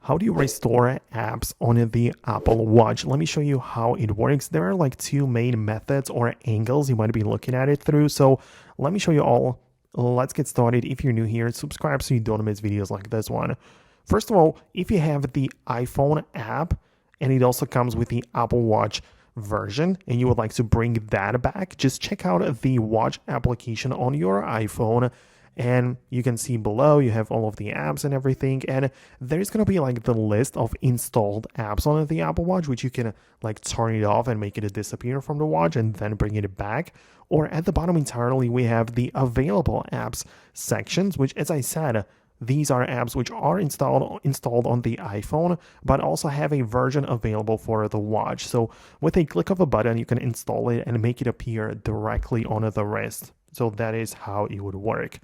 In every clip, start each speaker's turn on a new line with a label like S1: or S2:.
S1: How do you restore apps on the Apple Watch? Let me show you how it works. There are like two main methods or angles you might be looking at it through. So let me show you all. Let's get started. If you're new here, subscribe so you don't miss videos like this one. First of all, if you have the iPhone app and it also comes with the Apple Watch version and you would like to bring that back, just check out the Watch application on your iPhone. And you can see below you have all of the apps and everything, and there's going to be like the list of installed apps on the Apple Watch, which you can like turn it off and make it disappear from the watch and then bring it back. Or at the bottom entirely we have the available apps sections, which, as I said, these are apps which are installed on the iPhone, but also have a version available for the watch. So with a click of a button, you can install it and make it appear directly on the wrist. So that is how it would work.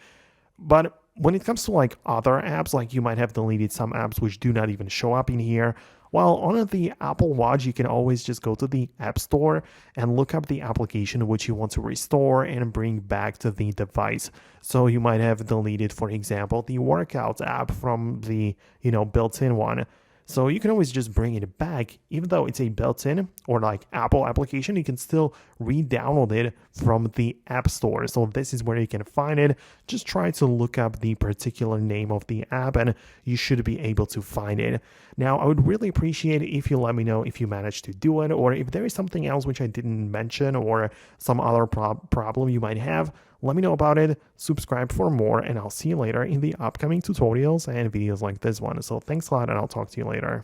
S1: But when it comes to like other apps, like you might have deleted some apps which do not even show up in here. Well, on the Apple Watch, you can always just go to the App Store and look up the application which you want to restore and bring back to the device. So you might have deleted, for example, the Workouts app from the, built-in one. So you can always just bring it back, even though it's a built-in or like Apple application, you can still re-download it from the App Store. So this is where you can find it. Just try to look up the particular name of the app and you should be able to find it. Now, I would really appreciate it if you let me know if you managed to do it, or if there is something else which I didn't mention or some other problem you might have. Let me know about it, subscribe for more, and I'll see you later in the upcoming tutorials and videos like this one. So thanks a lot, and I'll talk to you later.